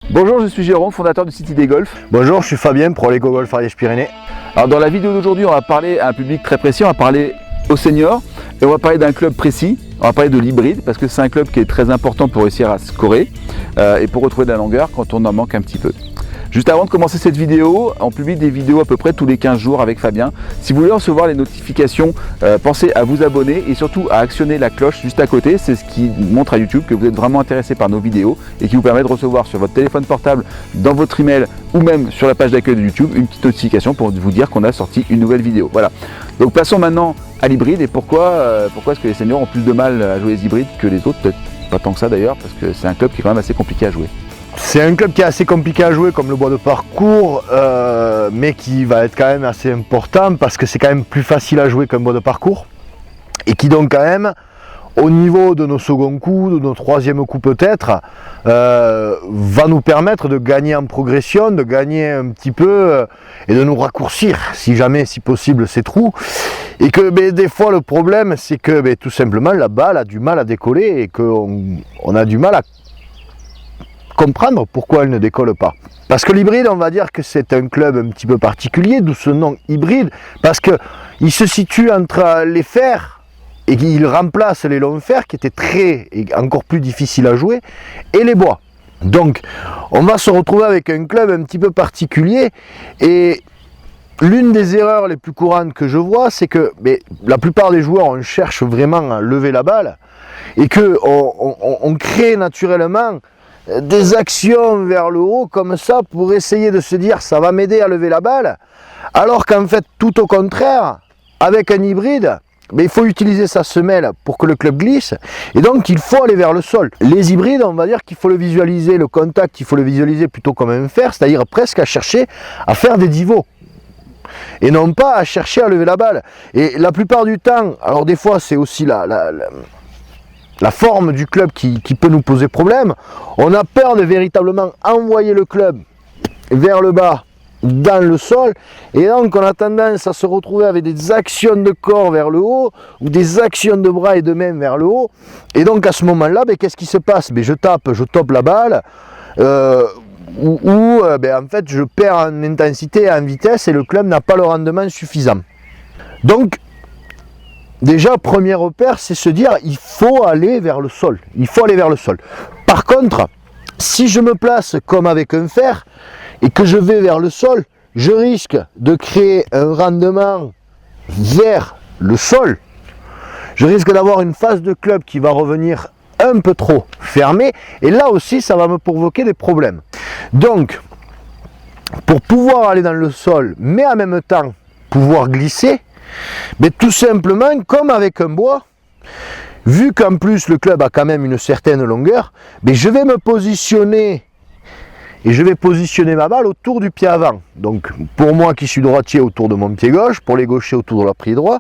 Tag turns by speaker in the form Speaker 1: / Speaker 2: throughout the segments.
Speaker 1: Bonjour, je suis Jérôme, fondateur du site Idée Golf.
Speaker 2: Bonjour, je suis Fabien, pour les Golf Ariège-Pyrénées.
Speaker 1: Alors dans la vidéo d'aujourd'hui, on va parler à un public très précis, on va parler aux seniors et on va parler d'un club précis. On va parler de l'hybride parce que c'est un club qui est très important pour réussir à scorer et pour retrouver de la longueur quand on en manque un petit peu. Juste avant de commencer cette vidéo, on publie des vidéos à peu près tous les 15 jours avec Fabien. Si vous voulez recevoir les notifications, pensez à vous abonner et surtout à actionner la cloche juste à côté. C'est ce qui montre à YouTube que vous êtes vraiment intéressé par nos vidéos et qui vous permet de recevoir sur votre téléphone portable, dans votre email ou même sur la page d'accueil de YouTube, une petite notification pour vous dire qu'on a sorti une nouvelle vidéo. Voilà. Donc passons maintenant à l'hybride et pourquoi est-ce que les seniors ont plus de mal à jouer les hybrides que les autres? Peut-être pas tant que ça d'ailleurs, parce que c'est un club qui est quand même assez compliqué à jouer.
Speaker 2: C'est un club qui est assez compliqué à jouer comme le bois de parcours, mais qui va être quand même assez important parce que c'est quand même plus facile à jouer qu'un bois de parcours et qui donc quand même, au niveau de nos seconds coups, de nos troisièmes coups peut-être, va nous permettre de gagner en progression, de gagner un petit peu et de nous raccourcir, si jamais, si possible, ces trous. Et que des fois le problème c'est que tout simplement la balle a du mal à décoller et qu'on a du mal à comprendre pourquoi elle ne décolle pas. Parce que l'hybride, on va dire que c'est un club un petit peu particulier, d'où ce nom hybride, parce qu'il se situe entre les fers et il remplace les longs fers qui étaient encore plus difficiles à jouer, et les bois. Donc on va se retrouver avec un club un petit peu particulier et l'une des erreurs les plus courantes que je vois, c'est que la plupart des joueurs, on cherche vraiment à lever la balle et qu'on crée naturellement des actions vers le haut comme ça pour essayer de se dire ça va m'aider à lever la balle, alors qu'en fait tout au contraire, avec un hybride, il faut utiliser sa semelle pour que le club glisse et donc il faut aller vers le sol. Les hybrides, on va dire qu'il faut le visualiser, le contact, il faut le visualiser plutôt comme un fer, c'est-à-dire presque à chercher à faire des divots et non pas à chercher à lever la balle. Et la plupart du temps, alors des fois c'est aussi la forme du club qui peut nous poser problème. On a peur de véritablement envoyer le club vers le bas, dans le sol, et donc on a tendance à se retrouver avec des actions de corps vers le haut, ou des actions de bras et de main vers le haut, et donc à ce moment-là, qu'est-ce qui se passe? Je tope la balle, en fait je perds en intensité et en vitesse, et le club n'a pas le rendement suffisant. Donc, déjà, premier repère, c'est se dire il faut aller vers le sol. Il faut aller vers le sol. Par contre, si je me place comme avec un fer et que je vais vers le sol, je risque de créer un rendement vers le sol. Je risque d'avoir une phase de club qui va revenir un peu trop fermée et là aussi, ça va me provoquer des problèmes. Donc, pour pouvoir aller dans le sol, mais en même temps pouvoir glisser, tout simplement, comme avec un bois, vu qu'en plus le club a quand même une certaine longueur, je vais me positionner et je vais positionner ma balle autour du pied avant. Donc pour moi qui suis droitier, autour de mon pied gauche, pour les gauchers autour de leur pied droit,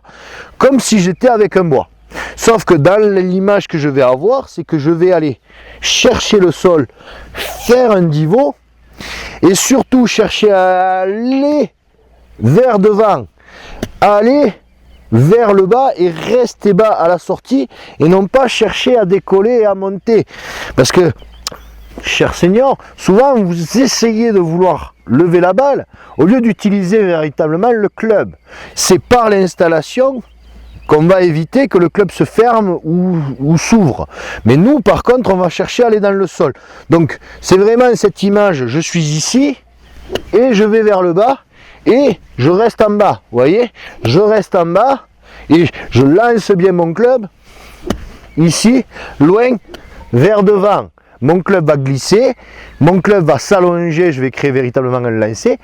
Speaker 2: comme si j'étais avec un bois. Sauf que dans l'image que je vais avoir, c'est que je vais aller chercher le sol, faire un divot et surtout chercher à aller vers devant, aller vers le bas et rester bas à la sortie et non pas chercher à décoller et à monter. Parce que, chers seniors, souvent vous essayez de vouloir lever la balle au lieu d'utiliser véritablement le club. C'est par l'installation qu'on va éviter que le club se ferme ou s'ouvre. Mais nous, par contre, on va chercher à aller dans le sol. Donc, c'est vraiment cette image, je suis ici et je vais vers le bas. Et je reste en bas, vous voyez, je reste en bas et je lance bien mon club, ici, loin, vers devant. Mon club va glisser, mon club va s'allonger, je vais créer véritablement un lancer,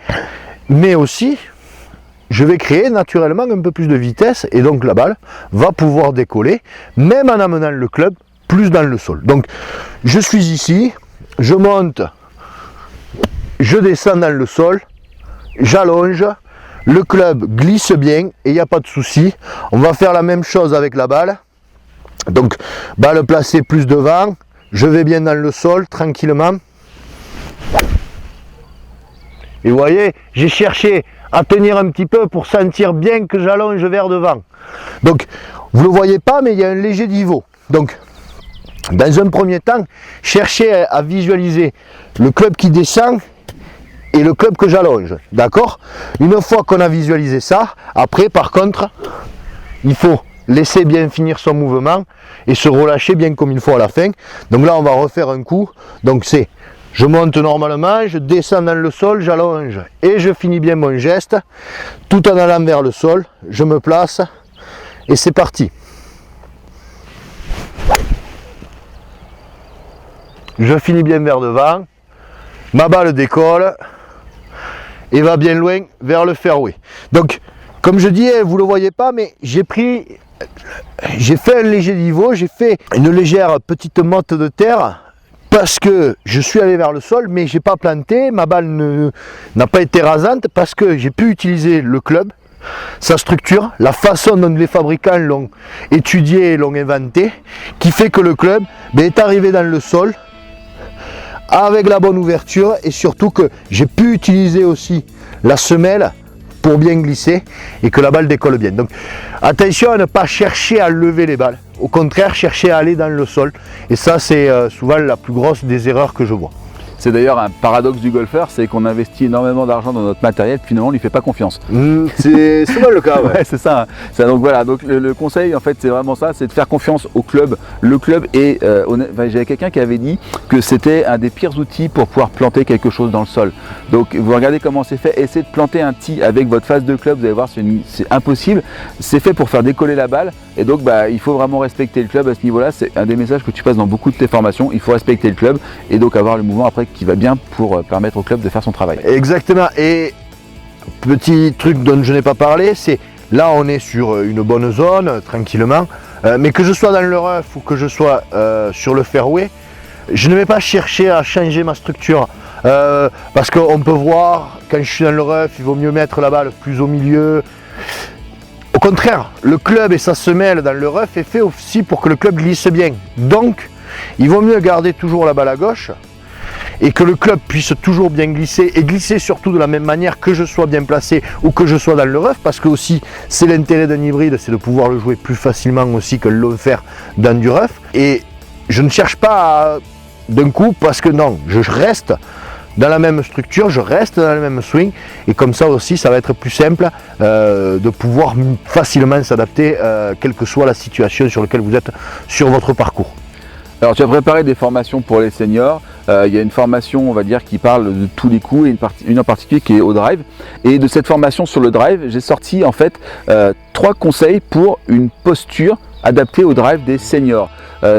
Speaker 2: mais aussi, je vais créer naturellement un peu plus de vitesse et donc la balle va pouvoir décoller, même en amenant le club plus dans le sol. Donc, je suis ici, je monte, je descends dans le sol, j'allonge, le club glisse bien et il n'y a pas de souci. On va faire la même chose avec la balle. Donc, balle placée plus devant, je vais bien dans le sol tranquillement. Et vous voyez, j'ai cherché à tenir un petit peu pour sentir bien que j'allonge vers devant. Donc, vous ne le voyez pas, mais il y a un léger divot. Donc, Dans un premier temps, cherchez à visualiser le club qui descend et le club que j'allonge, d'accord? Une fois qu'on a visualisé ça, après par contre, il faut laisser bien finir son mouvement et se relâcher bien comme il faut à la fin. Donc là on va refaire un coup, donc c'est, je monte normalement, je descends dans le sol, j'allonge et je finis bien mon geste, tout en allant vers le sol, je me place et c'est parti. Je finis bien vers devant, ma balle décolle et va bien loin vers le fairway. Donc, comme je dis, vous ne le voyez pas, mais j'ai fait un léger niveau, j'ai fait une légère petite motte de terre parce que je suis allé vers le sol, mais j'ai pas planté, ma balle n'a pas été rasante parce que j'ai pu utiliser le club, sa structure, la façon dont les fabricants l'ont étudié et l'ont inventé, qui fait que le club est arrivé dans le sol avec la bonne ouverture et surtout que j'ai pu utiliser aussi la semelle pour bien glisser et que la balle décolle bien. Donc attention à ne pas chercher à lever les balles, au contraire chercher à aller dans le sol et ça c'est souvent la plus grosse des erreurs que je vois.
Speaker 1: C'est d'ailleurs un paradoxe du golfeur, c'est qu'on investit énormément d'argent dans notre matériel, finalement on lui fait pas confiance.
Speaker 2: C'est souvent le cas, ouais.
Speaker 1: Ouais, c'est ça. Donc voilà, donc le conseil en fait c'est vraiment ça, c'est de faire confiance au club. Le club est, j'avais quelqu'un qui avait dit que c'était un des pires outils pour pouvoir planter quelque chose dans le sol. Donc vous regardez comment c'est fait, essayez de planter un tee avec votre face de club, vous allez voir c'est impossible. C'est fait pour faire décoller la balle et donc il faut vraiment respecter le club à ce niveau-là. C'est un des messages que tu passes dans beaucoup de tes formations. Il faut respecter le club et donc avoir le mouvement après qui va bien pour permettre au club de faire son travail.
Speaker 2: Exactement. Et petit truc dont je n'ai pas parlé, c'est là on est sur une bonne zone, tranquillement, mais que je sois dans le rough ou que je sois sur le fairway, je ne vais pas chercher à changer ma structure. Parce qu'on peut voir, quand je suis dans le rough, il vaut mieux mettre la balle plus au milieu. Au contraire, le club et sa semelle dans le rough est fait aussi pour que le club glisse bien. Donc, il vaut mieux garder toujours la balle à gauche et que le club puisse toujours bien glisser et glisser surtout de la même manière que je sois bien placé ou que je sois dans le rough, parce que aussi c'est l'intérêt d'un hybride, c'est de pouvoir le jouer plus facilement aussi que le faire dans du rough. Et je ne cherche pas d'un coup parce que non, je reste dans la même structure, je reste dans le même swing et comme ça aussi ça va être plus simple de pouvoir facilement s'adapter quelle que soit la situation sur laquelle vous êtes sur votre parcours.
Speaker 1: Alors tu as préparé des formations pour les seniors, il y a une formation on va dire qui parle de tous les coups et une en particulier qui est au drive, et de cette formation sur le drive j'ai sorti en fait 3 conseils pour une posture adaptée au drive des seniors.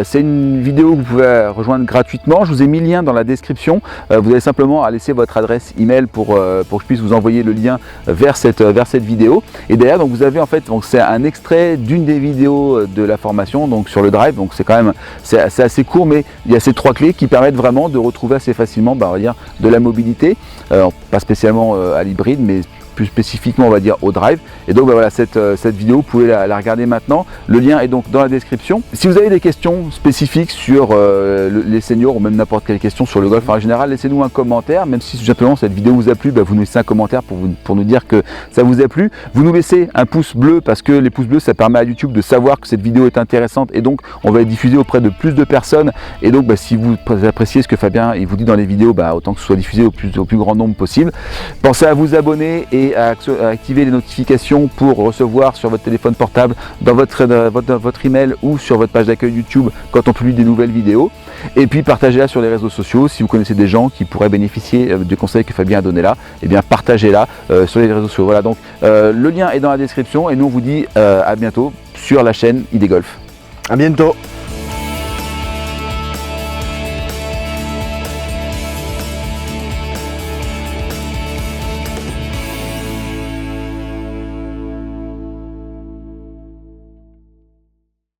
Speaker 1: C'est une vidéo que vous pouvez rejoindre gratuitement, je vous ai mis le lien dans la description, vous avez simplement à laisser votre adresse email pour que je puisse vous envoyer le lien vers cette vidéo. Et derrière donc vous avez en fait, c'est un extrait d'une des vidéos de la formation donc sur le drive, donc c'est quand même c'est assez court, mais il y a ces 3 clés qui permettent vraiment de retrouver assez facilement on va dire, de la mobilité, pas spécialement à l'hybride mais plus spécifiquement on va dire au drive. Et donc voilà, cette vidéo vous pouvez la regarder maintenant, le lien est donc dans la description. Si vous avez des questions spécifiques sur les seniors ou même n'importe quelle question sur le golf en général, laissez-nous un commentaire, même si tout simplement cette vidéo vous a plu, vous nous laissez un commentaire pour nous dire que ça vous a plu. Vous nous laissez un pouce bleu parce que les pouces bleus ça permet à YouTube de savoir que cette vidéo est intéressante et donc on va la diffuser auprès de plus de personnes. Et donc si vous appréciez ce que Fabien il vous dit dans les vidéos, autant que ce soit diffusé au plus grand nombre possible. Pensez à vous abonner et à activer les notifications pour recevoir sur votre téléphone portable, dans votre email ou sur votre page d'accueil YouTube quand on publie des nouvelles vidéos. Et puis partagez-la sur les réseaux sociaux. Si vous connaissez des gens qui pourraient bénéficier du conseil que Fabien a donné là, et bien partagez-la sur les réseaux sociaux. Voilà, donc le lien est dans la description et nous on vous dit à bientôt sur la chaîne ID Golf.
Speaker 2: À bientôt.